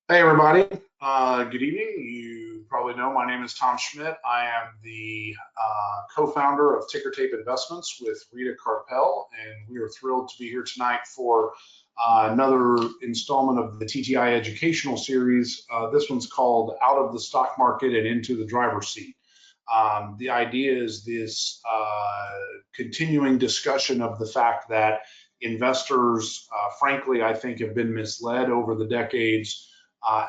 Hey everybody, good evening. You probably know my name is Tom Schmidt. I am the co-founder of Ticker Tape Investments with Rita Carpel, and we are thrilled to be here tonight for another installment of the TTI Educational Series. This one's called Out of the Stock Market and Into the Driver's Seat. The idea is this continuing discussion of the fact that investors, frankly, I think have been misled over the decades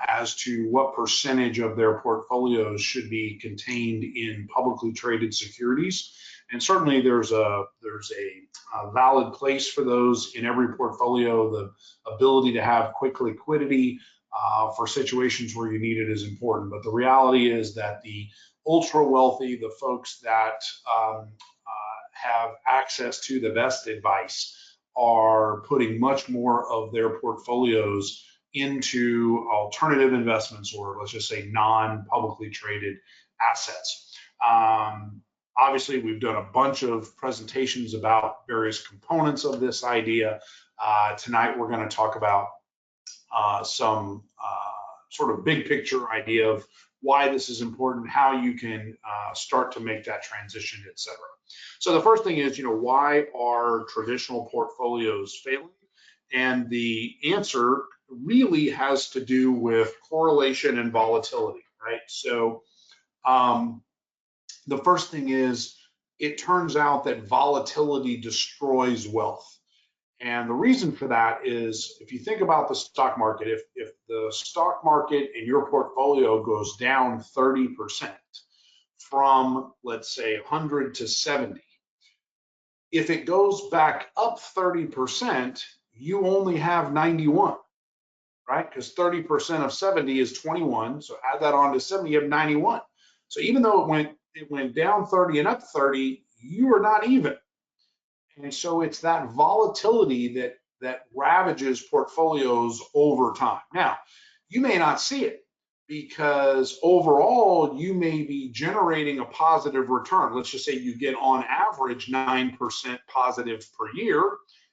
as to what percentage of their portfolios should be contained in publicly traded securities. And certainly there's a valid place for those in every portfolio. The ability to have quick liquidity for situations where you need it is important. But the reality is that the ultra wealthy, the folks that have access to the best advice, are putting much more of their portfolios into alternative investments, or let's just say non-publicly traded assets. Obviously, we've done a bunch of presentations about various components of this idea. Tonight, we're going to talk about some sort of big picture idea of why this is important, how you can start to make that transition, et cetera. So the first thing is, why are traditional portfolios failing? And the answer really has to do with correlation and volatility, right? So the first thing is, it turns out that volatility destroys wealth. And the reason for that is, if you think about the stock market, if the stock market in your portfolio goes down 30% from, let's say, 100 to 70, if it goes back up 30%, you only have 91, right? Because 30% of 70 is 21. So add that on to 70, you have 91. So even though it went down 30 and up 30, you are not even. And so it's that volatility that ravages portfolios over time. Now, you may not see it because overall you may be generating a positive return. Let's just say you get on average 9% positive per year.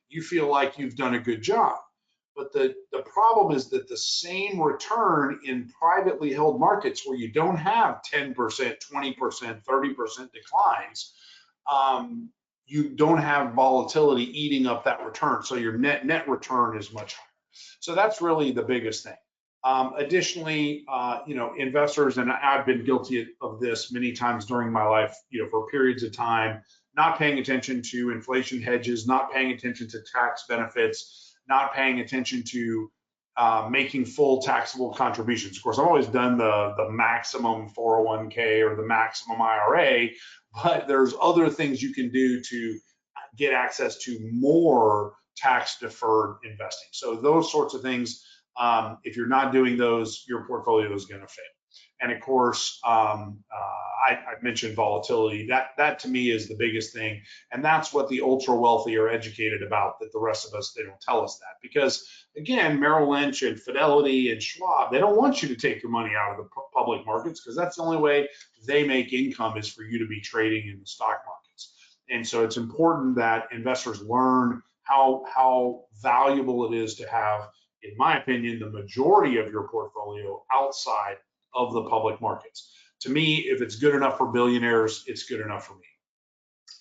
You feel like you've done a good job. But the problem is that the same return in privately held markets, where you don't have 10%, 20%, 30% declines, you don't have volatility eating up that return. So your net return is much higher. So that's really the biggest thing. Additionally, investors, and I've been guilty of this many times during my life, for periods of time, not paying attention to inflation hedges, not paying attention to tax benefits, not paying attention to making full taxable contributions. Of course, I've always done the maximum 401k or the maximum IRA, but there's other things you can do to get access to more tax deferred investing. So those sorts of things, if you're not doing those, your portfolio is going to fail. And of course, I mentioned volatility. That to me is the biggest thing, and that's what the ultra wealthy are educated about. That the rest of us, they don't tell us that, because again, Merrill Lynch and Fidelity and Schwab, they don't want you to take your money out of the public markets, because that's the only way they make income, is for you to be trading in the stock markets. And so it's important that investors learn how valuable it is to have, in my opinion, the majority of your portfolio outside of the public markets. To me, if it's good enough for billionaires, it's good enough for me.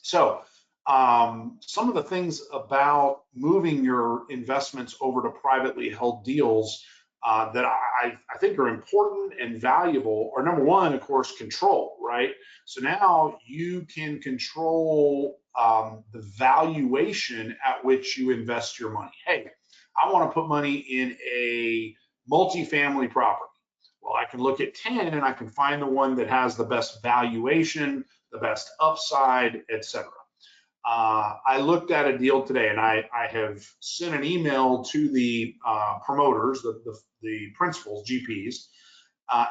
So some of the things about moving your investments over to privately held deals that I think are important and valuable are, number one, of course, control, right? So now you can control the valuation at which you invest your money. Hey, I want to put money in a multifamily property. Well, I can look at 10 and I can find the one that has the best valuation, the best upside, etc. I looked at a deal today, and I have sent an email to the promoters, the principals, GPs,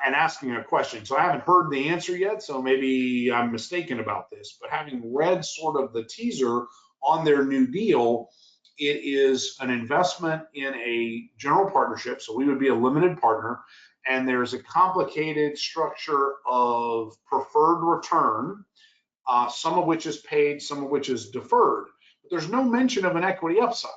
and asking a question. So I haven't heard the answer yet, so maybe I'm mistaken about this, but having read sort of the teaser on their new deal, it is an investment in a general partnership, so we would be a limited partner, and there's a complicated structure of preferred return, some of which is paid, some of which is deferred, but there's no mention of an equity upside.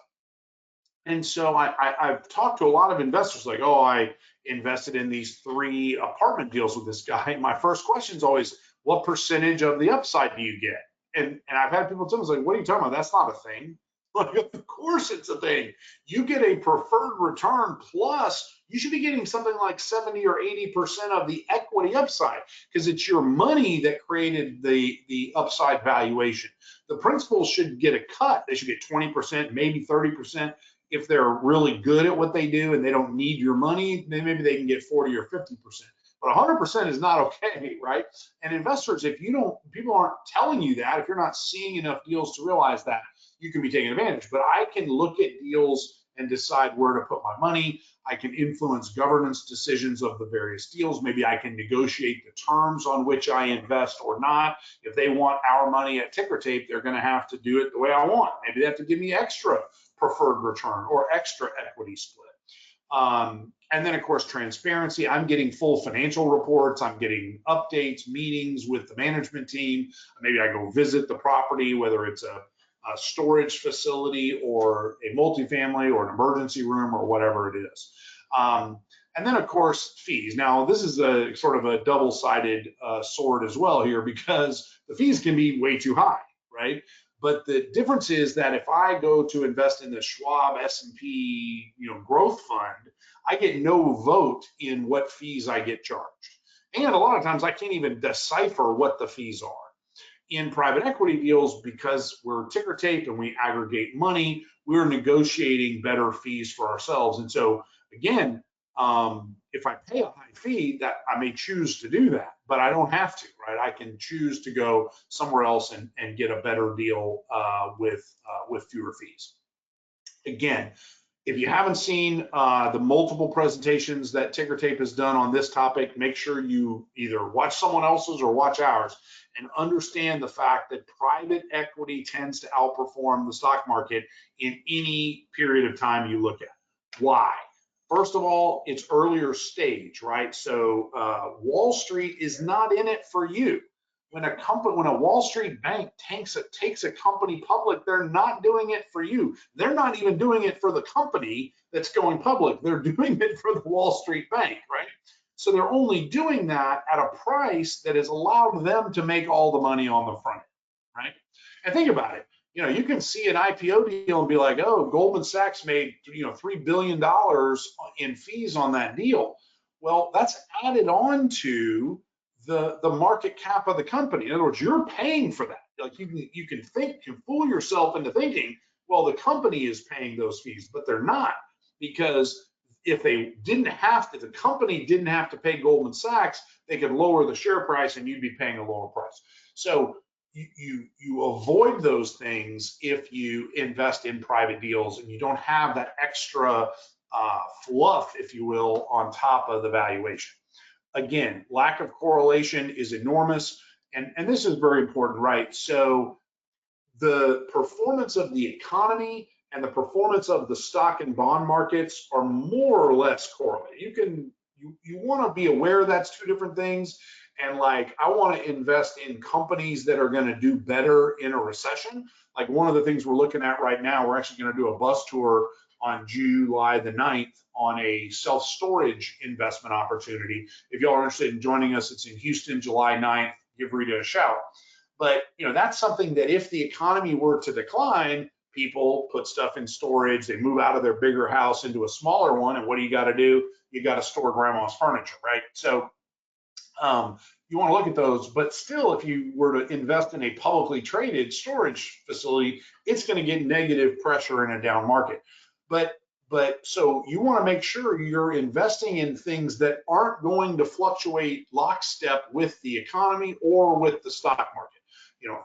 And so I've talked to a lot of investors like, oh, I invested in these 3 apartment deals with this guy. My first question is always, what percentage of the upside do you get? And I've had people tell me, like, what are you talking about? That's not a thing. Like, of course it's a thing. You get a preferred return plus you should be getting something like 70 or 80% of the equity upside because it's your money that created the upside valuation. The principals should get a cut. They should get 20%, maybe 30%. If they're really good at what they do and they don't need your money, then maybe they can get 40 or 50%. But 100% is not okay, right? And investors, if you don't, people aren't telling you that, if you're not seeing enough deals to realize that, you can be taking advantage. But I can look at deals and decide where to put my money. I can influence governance decisions of the various deals. Maybe I can negotiate the terms on which I invest or not. If they want our money at ticker tape, they're going to have to do it the way I want. Maybe they have to give me extra preferred return or extra equity split. And then, of course, transparency. I'm getting full financial reports. I'm getting updates, meetings with the management team. Maybe I go visit the property, whether it's a storage facility or a multifamily or an emergency room or whatever it is. And then, of course, fees. Now, this is a sort of a double-sided sword as well here because the fees can be way too high, right? But the difference is that if I go to invest in the Schwab S&P, growth fund, I get no vote in what fees I get charged. And a lot of times I can't even decipher what the fees are. In private equity deals, because we're ticker tape and we aggregate money, we're negotiating better fees for ourselves. And so again, if I pay a high fee, that I may choose to do that, but I don't have to, right? I can choose to go somewhere else and get a better deal with fewer fees. Again, if you haven't seen the multiple presentations that Ticker Tape has done on this topic, make sure you either watch someone else's or watch ours and understand the fact that private equity tends to outperform the stock market in any period of time you look at. Why? First of all, it's earlier stage, right? So Wall Street is not in it for you. When a Wall Street bank takes a company public, they're not doing it for you. They're not even doing it for the company that's going public. They're doing it for the Wall Street bank, right? So they're only doing that at a price that has allowed them to make all the money on the front end, right? And think about it. You can see an IPO deal and be like, oh, Goldman Sachs made $3 billion in fees on that deal. Well, that's added on to the market cap of the company. In other words, you're paying for that. Like you can fool yourself into thinking, well, the company is paying those fees, but they're not, because if the company didn't have to pay Goldman Sachs, they could lower the share price and you'd be paying a lower price. So you avoid those things if you invest in private deals and you don't have that extra fluff, if you will, on top of the valuation. Again, lack of correlation is enormous, and this is very important, right? So the performance of the economy and the performance of the stock and bond markets are more or less correlated. You want to be aware that's two different things. And like, I want to invest in companies that are going to do better in a recession. Like one of the things we're looking at right now, we're actually going to do a bus tour on July the 9th on a self-storage investment opportunity. If y'all are interested in joining us, it's in Houston, July 9th. Give Rita a shout. But that's something that if the economy were to decline, people put stuff in storage, they move out of their bigger house into a smaller one, and what do? You got to store grandma's furniture, right? So you want to look at those, but still, if you were to invest in a publicly traded storage facility, it's going to get negative pressure in a down market. But so you want to make sure you're investing in things that aren't going to fluctuate lockstep with the economy or with the stock market.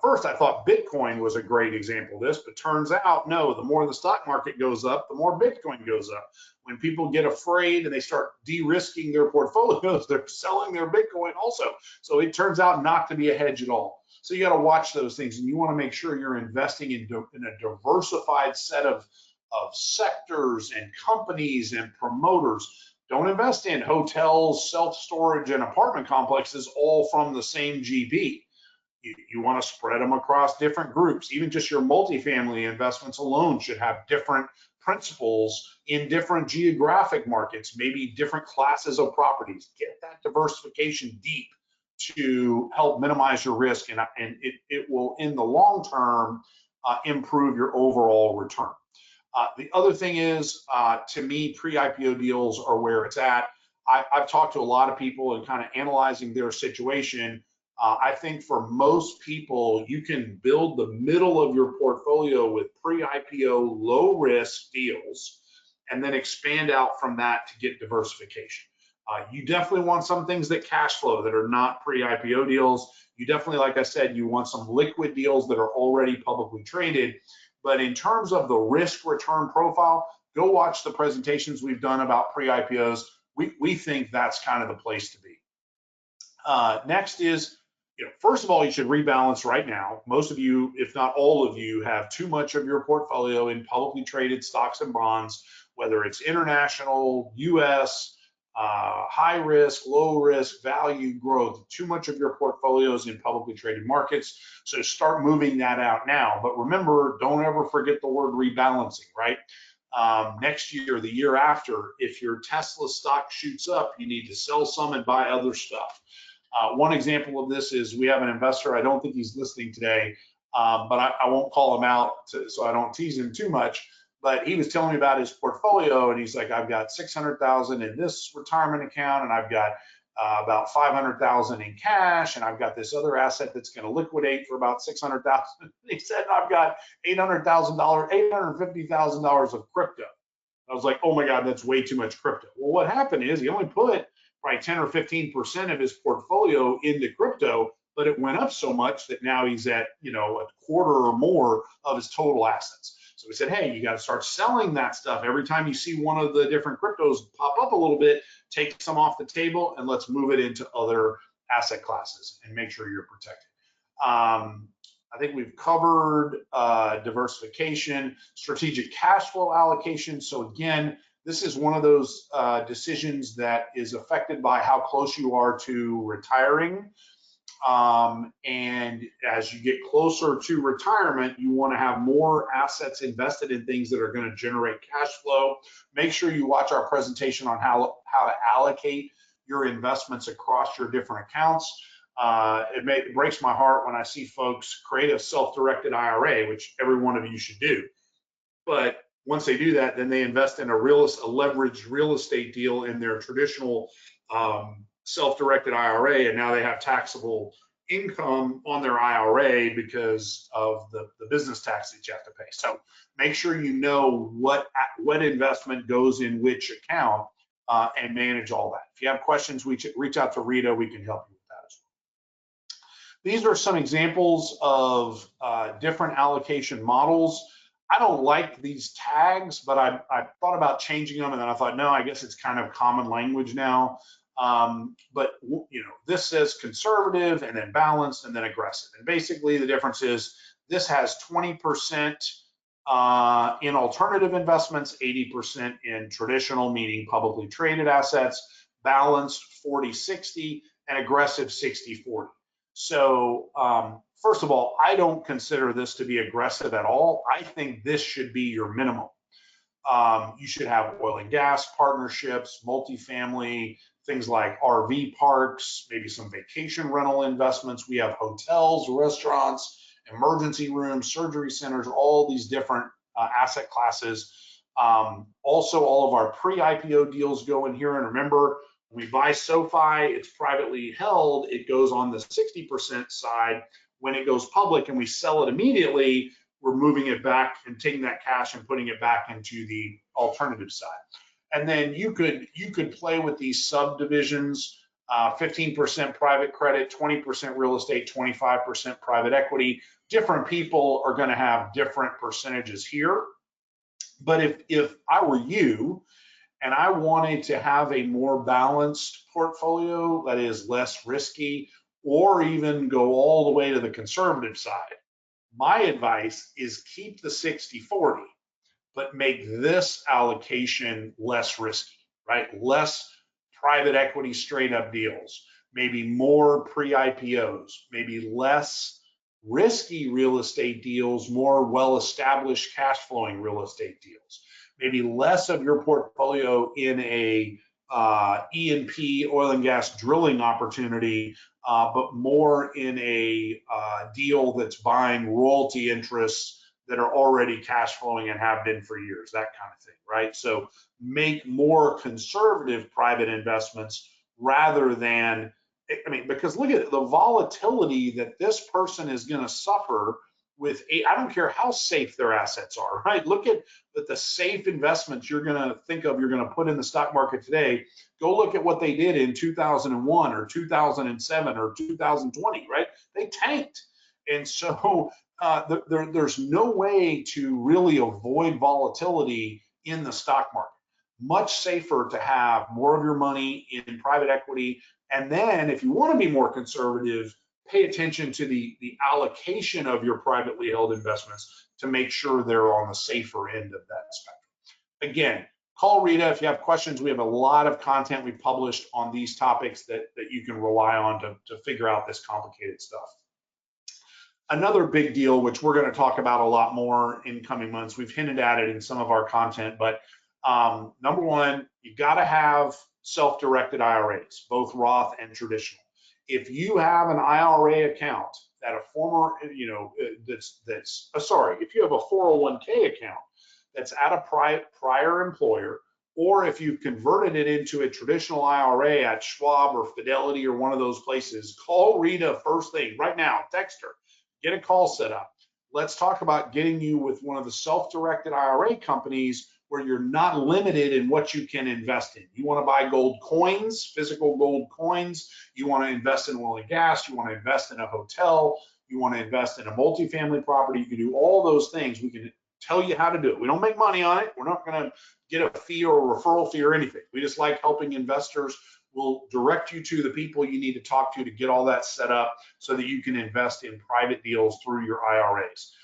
First I thought Bitcoin was a great example of this, but turns out, no, the more the stock market goes up, the more Bitcoin goes up. When people get afraid and they start de-risking their portfolios, they're selling their Bitcoin also. So it turns out not to be a hedge at all. So you got to watch those things, and you want to make sure you're investing in a diversified set of sectors and companies and promoters. Don't invest in hotels, self-storage, and apartment complexes all from the same GP. You want to spread them across different groups. Even just your multifamily investments alone should have different principals in different geographic markets, maybe different classes of properties. Get that diversification deep to help minimize your risk, and it will, in the long term, improve your overall return. The other thing is, to me, pre-IPO deals are where it's at. I've talked to a lot of people and kind of analyzing their situation. I think for most people, you can build the middle of your portfolio with pre-IPO low risk deals and then expand out from that to get diversification. You definitely want some things that cash flow that are not pre-IPO deals. You definitely, like I said, you want some liquid deals that are already publicly traded. But in terms of the risk return profile, go watch the presentations we've done about pre-IPOs. We think that's kind of the place to be. Next is, first of all, you should rebalance right now. Most of you, if not all of you, have too much of your portfolio in publicly traded stocks and bonds, whether it's international, US, high risk, low risk, value, growth. Too much of your portfolios in publicly traded markets. So start moving that out now. But remember, don't ever forget the word rebalancing, right? Next year, the year after, if your Tesla stock shoots up, you need to sell some and buy other stuff. One example of this is we have an investor. I don't think he's listening today, but I won't call him out so I don't tease him too much. But he was telling me about his portfolio, and he's like, I've got 600,000 in this retirement account, and I've got about 500,000 in cash, and I've got this other asset that's going to liquidate for about 600,000. He said, I've got $800,000, $850,000 of crypto. I was like, oh my God, that's way too much crypto. Well, what happened is he only put probably 10 or 15% of his portfolio into crypto, but it went up so much that now he's at, a quarter or more of his total assets. So we said, hey, you got to start selling that stuff. Every time you see one of the different cryptos pop up a little bit, take some off the table and let's move it into other asset classes and make sure you're protected. I think we've covered diversification, strategic cash flow allocation. So again, this is one of those decisions that is affected by how close you are to retiring. And as you get closer to retirement, you want to have more assets invested in things that are going to generate cash flow. Make sure you watch our presentation on how to allocate your investments across your different accounts. It breaks my heart when I see folks create a self-directed IRA, which every one of you should do. But once they do that, then they invest in a leveraged real estate deal in their traditional self-directed IRA, and now they have taxable income on their IRA because of the business tax that you have to pay. So make sure you know what investment goes in which account and manage all that. If you have questions, reach out to Rita. We can help you with that as well. These are some examples of different allocation models. I don't like these tags, but I thought about changing them, and then I thought, no, I guess it's kind of common language now. But this says conservative and then balanced and then aggressive. And basically the difference is this has 20% in alternative investments, 80% in traditional, meaning publicly traded assets, balanced 40-60, and aggressive 60-40. So first of all, I don't consider this to be aggressive at all. I think this should be your minimum. You should have oil and gas partnerships, multifamily, things like RV parks, maybe some vacation rental investments. We have hotels, restaurants, emergency rooms, surgery centers, all these different asset classes. Also, all of our pre-IPO deals go in here. And remember, when we buy SoFi, it's privately held. It goes on the 60% side. When it goes public and we sell it immediately, we're moving it back and taking that cash and putting it back into the alternative side. And then you could play with these subdivisions, 15% private credit, 20% real estate, 25% private equity. Different people are going to have different percentages here. But if I were you and I wanted to have a more balanced portfolio that is less risky, or even go all the way to the conservative side, my advice is keep the 60-40. But make this allocation less risky, right? Less private equity straight up deals, maybe more pre-IPOs, maybe less risky real estate deals, more well-established cash flowing real estate deals. maybe less of your portfolio in a E&P oil and gas drilling opportunity, but more in a deal that's buying royalty interests that are already cash flowing and have been for years, that kind of thing, right? So make more conservative private investments rather than, I mean, because look at the volatility that this person is going to suffer with, I don't care how safe their assets are, right? Look at the safe investments you're going to think of, you're going to put in the stock market today. Go look at what they did in 2001 or 2007 or 2020, right? They tanked. And so there's no way to really avoid volatility in the stock market. Much safer to have more of your money in private equity. And then if you want to be more conservative, pay attention to the allocation of your privately held investments to make sure they're on the safer end of that spectrum. Again, call Rita if you have questions. We have a lot of content we published on these topics that you can rely on to figure out this complicated stuff. Another big deal, which we're going to talk about a lot more in coming months, we've hinted at it in some of our content, but number one, you got to have self-directed IRAs, both Roth and traditional. If you have an IRA account that a former, if you have a 401k account that's at a prior employer, or if you've converted it into a traditional IRA at Schwab or Fidelity or one of those places, call Rita first thing right now, text her, get a call set up. Let's talk about getting you with one of the self-directed IRA companies where you're not limited in what you can invest in. You want to buy gold coins, physical gold coins. You want to invest in oil and gas. You want to invest in a hotel. You want to invest in a multifamily property. You can do all those things. We can tell you how to do it. We don't make money on it. We're not going to get a fee or a referral fee or anything. We just like helping investors. We'll direct you to the people you need to talk to get all that set up so that you can invest in private deals through your IRAs.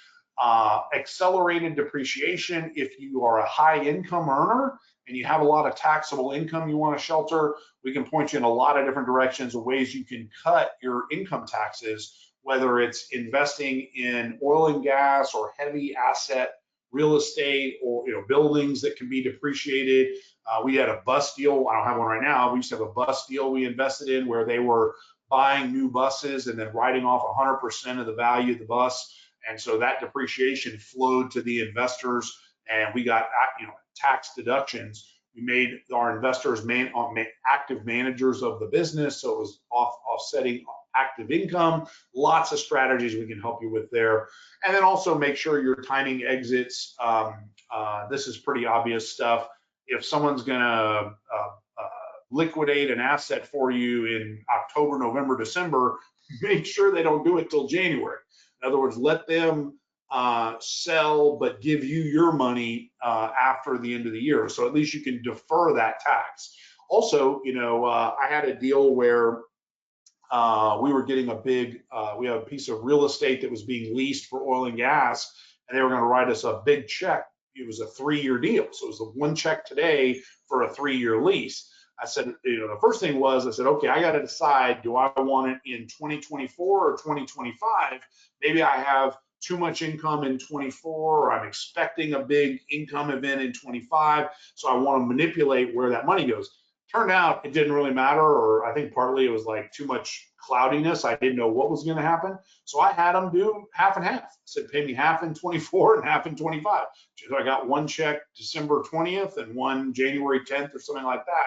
Accelerated depreciation, if you are a high income earner and you have a lot of taxable income you want to shelter, we can point you in a lot of different directions of ways you can cut your income taxes, whether it's investing in oil and gas or heavy asset real estate, or buildings that can be depreciated. We had a bus deal. I don't have one right now. We used to have a bus deal we invested in where they were buying new buses and then writing off 100% of the value of the bus. And so that depreciation flowed to the investors, and we got tax deductions. We made our investors active managers of the business, so it was offsetting active income. Lots of strategies we can help you with there. And then also make sure you're timing exits. This is pretty obvious stuff. If someone's going to liquidate an asset for you in October, November, December, make sure they don't do it till January. In other words, let them sell, but give you your money after the end of the year. So at least you can defer that tax. Also, I had a deal where we were getting we have a piece of real estate that was being leased for oil and gas, and they were going to write us a big check. It was a 3-year deal. So it was the one check today for a 3-year lease. I said, the first thing was, I said, okay, I got to decide, do I want it in 2024 or 2025? Maybe I have too much income in 24, or I'm expecting a big income event in 25, so I want to manipulate where that money goes. Turned out it didn't really matter, or I think partly it was like too much cloudiness. I didn't know what was going to happen. So I had them do half and half. I said, pay me half in 24 and half in 25. So I got one check December 20th and one January 10th or something like that.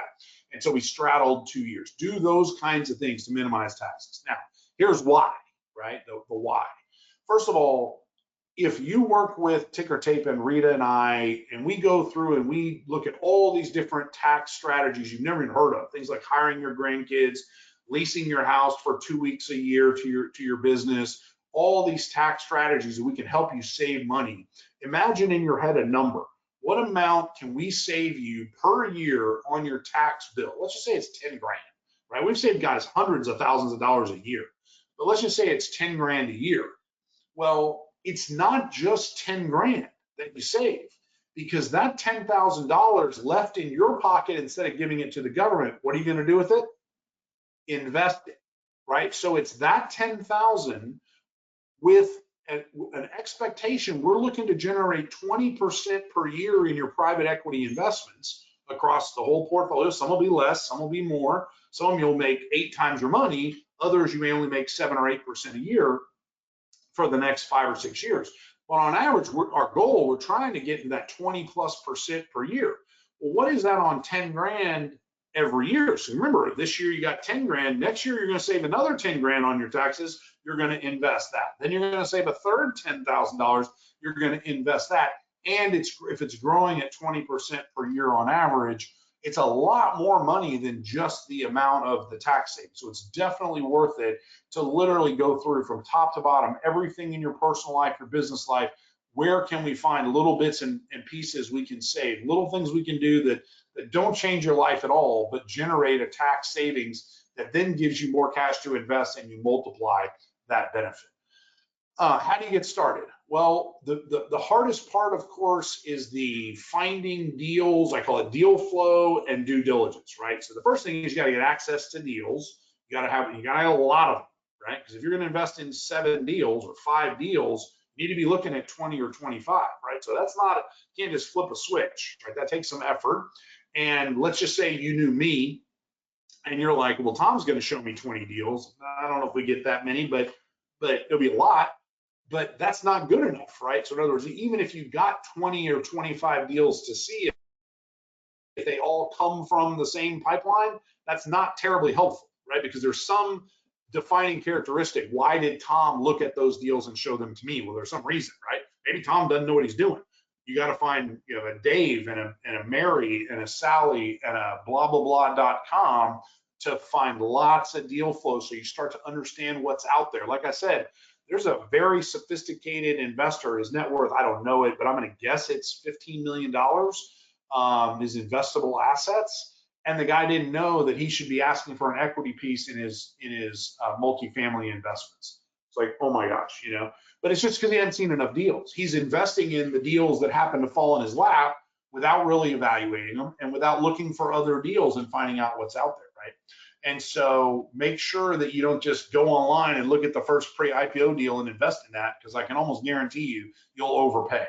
And so we straddled 2 years. Do those kinds of things to minimize taxes. Now, here's why, right? The why. First of all, if you work with Ticker Tape and Rita and I, and we go through and we look at all these different tax strategies you've never even heard of, things like hiring your grandkids, leasing your house for 2 weeks a year to your business, all these tax strategies that we can help you save money. Imagine in your head a number. What amount can we save you per year on your tax bill? Let's just say it's 10 grand, right? We've saved guys hundreds of thousands of dollars a year, but let's just say it's 10 grand a year. Well, it's not just 10 grand that you save, because that $10,000 left in your pocket, instead of giving it to the government, what are you going to do with it? Invest it, right? So it's that 10,000 with an expectation, we're looking to generate 20% per year in your private equity investments across the whole portfolio. Some will be less, some will be more. Some of them you'll make 8 times your money. Others you may only make 7 or 8% a year for the next 5 or 6 years. But on average, our goal, we're trying to get in that 20+% per year. Well, what is that on 10 grand every year? So remember, this year you got 10 grand. Next year, you're going to save another 10 grand on your taxes. You're going to invest that. Then you're going to save a third $10,000. You're going to invest that. And if it's growing at 20% per year on average, it's a lot more money than just the amount of the tax savings. So it's definitely worth it to literally go through from top to bottom, everything in your personal life, your business life. Where can we find little bits and pieces we can save, little things we can do that don't change your life at all, but generate a tax savings that then gives you more cash to invest, and you multiply that benefit. How do you get started? Well, the hardest part, of course, is the finding deals. I call it deal flow and due diligence, right? So the first thing is you got to get access to deals. You got to have a lot of them, right? Because if you're going to invest in 7 deals or 5 deals, you need to be looking at 20 or 25, right? So that's not, you can't just flip a switch, right? That takes some effort. And let's just say you knew me, and you're like, well, Tom's going to show me 20 deals. I don't know if we get that many, but it'll be a lot. But that's not good enough, right? So in other words, even if you got 20 or 25 deals to see, if they all come from the same pipeline, that's not terribly helpful, right? Because there's some defining characteristic. Why did Tom look at those deals and show them to me? Well, there's some reason, right? Maybe Tom doesn't know what he's doing. You got to find, a Dave and a Mary and a Sally and a blah, blah, blah.com to find lots of deal flow, so you start to understand what's out there. Like I said, there's a very sophisticated investor. His net worth, I don't know it, but I'm going to guess it's $15 million, his investable assets. And the guy didn't know that he should be asking for an equity piece in his multifamily investments. It's like, oh my gosh, But it's just because he hadn't seen enough deals. He's investing in the deals that happen to fall in his lap without really evaluating them and without looking for other deals and finding out what's out there, right? And so make sure that you don't just go online and look at the first pre-IPO deal and invest in that, because I can almost guarantee you'll overpay.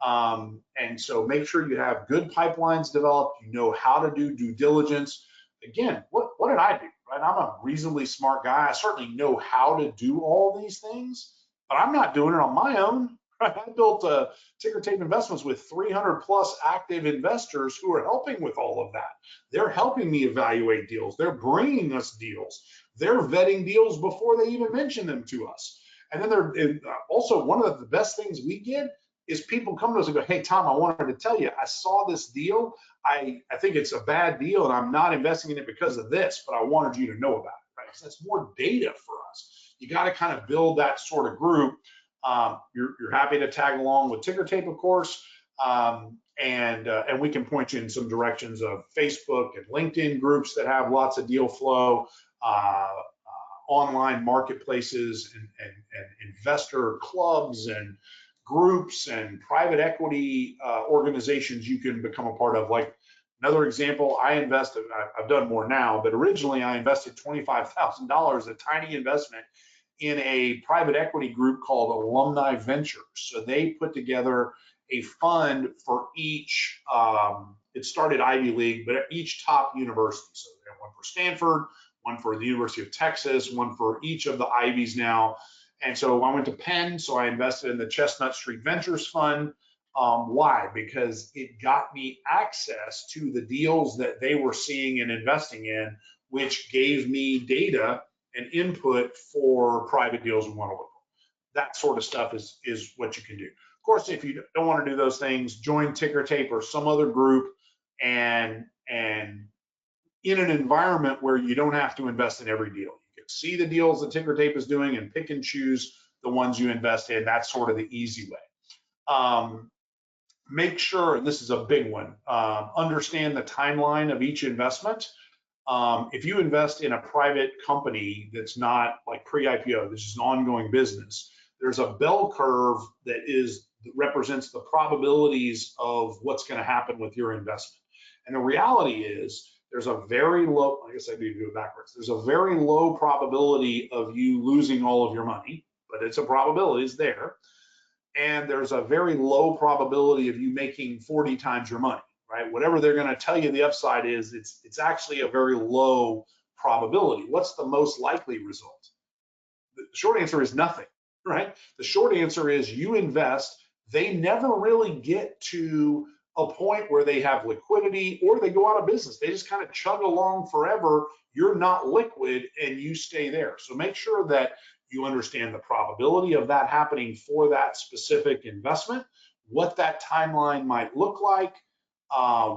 And so make sure you have good pipelines developed. You know how to do due diligence. Again, what did I do? Right? I'm a reasonably smart guy. I certainly know how to do all these things, but I'm not doing it on my own. Right? I built Ticker Tape Investments with 300 plus active investors who are helping with all of that. They're helping me evaluate deals. They're bringing us deals. They're vetting deals before they even mention them to us. And then also one of the best things we get is people come to us and go, hey, Tom, I wanted to tell you, I saw this deal. I think it's a bad deal, and I'm not investing in it because of this, but I wanted you to know about it, right? Because that's more data for us. You got to kind of build that sort of group. You're happy to tag along with Ticker Tape, of course, and we can point you in some directions of Facebook and LinkedIn groups that have lots of deal flow, online marketplaces and investor clubs and groups and private equity organizations you can become a part of. Like another example, I've done more now, but originally I invested $25,000, a tiny investment, in a private equity group called Alumni Ventures. So they put together a fund for each, it started Ivy League, but each top university. So they have one for Stanford, one for the University of Texas, one for each of the Ivies now. And so I went to Penn, so I invested in the Chestnut Street Ventures Fund. Why? Because it got me access to the deals that they were seeing and investing in, which gave me data and input for private deals we want to look at. That sort of stuff is what you can do. Of course, if you don't want to do those things, join Ticker Tape or some other group, and in an environment where you don't have to invest in every deal. You can see the deals that Ticker Tape is doing and pick and choose the ones you invest in. That's sort of the easy way. Make sure, and this is a big one, understand the timeline of each investment. If you invest in a private company that's not like pre-IPO, this is an ongoing business, there's a bell curve that represents the probabilities of what's going to happen with your investment. And the reality is there's a very low, I guess I need to do it backwards. There's a very low probability of you losing all of your money, but but it's a probability, it's there. And there's a very low probability of you making 40 times your money, right? Whatever they're going to tell you the upside is, it's actually a very low probability. What's the most likely result? The short answer is nothing, right? The short answer is you invest, they never really get to a point where they have liquidity or they go out of business. They just kind of chug along forever. You're not liquid and you stay there. So make sure that you understand the probability of that happening for that specific investment, what that timeline might look like,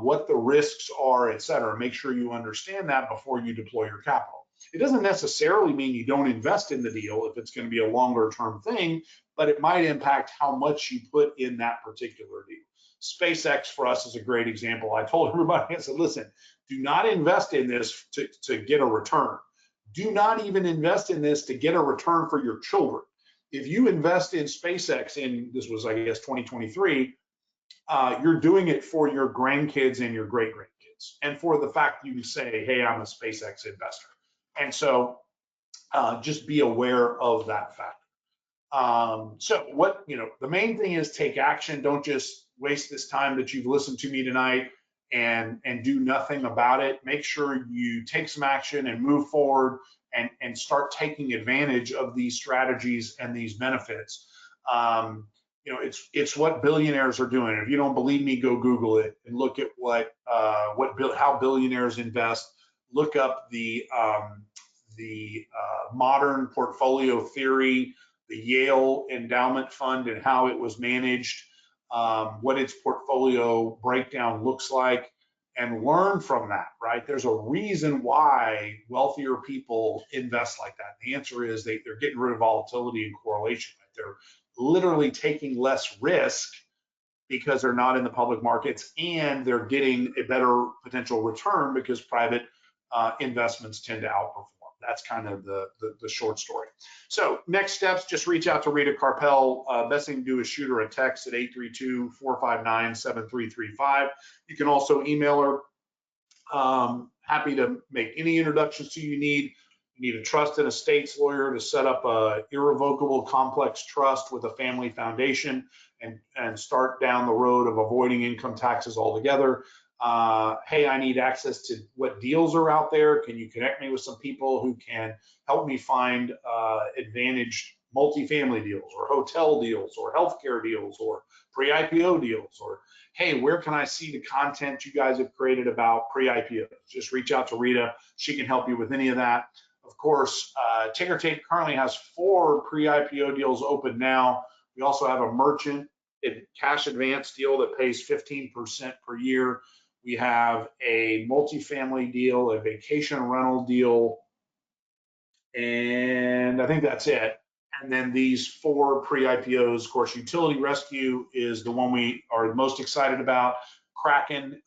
what the risks are, et cetera. Make sure you understand that before you deploy your capital. It doesn't necessarily mean you don't invest in the deal if it's going to be a longer term thing, but it might impact how much you put in that particular deal. SpaceX for us is a great example. I told everybody, I said, listen, do not invest in this to get a return. Do not even invest in this to get a return for your children. If you invest in SpaceX in, this was, I guess, 2023, you're doing it for your grandkids and your great-grandkids, and for the fact you say, hey, I'm a SpaceX investor. And so just be aware of that fact. So what, the main thing is take action. Don't just waste this time that you've listened to me tonight and do nothing about it. Make sure you take some action and move forward and start taking advantage of these strategies and these benefits. It's what billionaires are doing. If you don't believe me, go Google it and look at how billionaires invest. Look up the modern portfolio theory, the Yale Endowment Fund and how it was managed, what its portfolio breakdown looks like, and learn from that, right? There's a reason why wealthier people invest like that. The answer is they're getting rid of volatility and correlation. Right? They're literally taking less risk because they're not in the public markets, and they're getting a better potential return because private investments tend to outperform. That's kind of the short story. So next steps, just reach out to Rita Carpel. Best thing to do is shoot her a text at 832-459-7335. You can also email her. Happy to make any introductions to you need. You need a trust and estates lawyer to set up a irrevocable complex trust with a family foundation and start down the road of avoiding income taxes altogether. Hey, I need access to what deals are out there. Can you connect me with some people who can help me find advantaged multifamily deals or hotel deals or healthcare deals or pre-IPO deals? Or, hey, where can I see the content you guys have created about pre-IPO? Just reach out to Rita. She can help you with any of that. Of course, Ticker Tape currently has 4 pre-IPO deals open now. We also have a merchant cash advance deal that pays 15% per year. We have a multifamily deal, a vacation rental deal, and I think that's it. And then these 4 pre-IPOs. Of course, Utility Rescue is the one we are most excited about. Kraken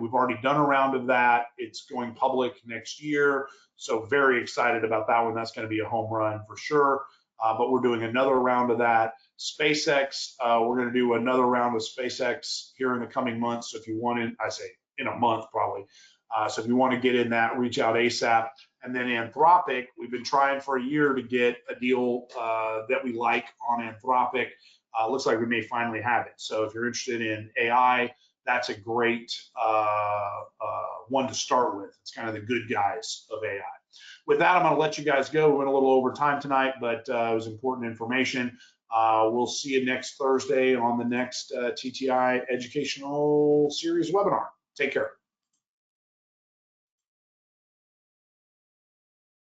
we've already done a round of that. It's going public next year, so very excited about that one. That's going to be a home run for sure. But we're doing another round of that. SpaceX, we're going to do another round of SpaceX here in the coming months. So if you want I say in a month probably. So if you want to get in that, reach out ASAP. And then Anthropic, we've been trying for a year to get a deal that we like on Anthropic. Looks like we may finally have it. So if you're interested in AI, that's a great one to start with. It's kind of the good guys of AI. With that, I'm going to let you guys go. We went a little over time tonight, but it was important information. We'll see you next Thursday on the next TTI Educational Series webinar. Take care.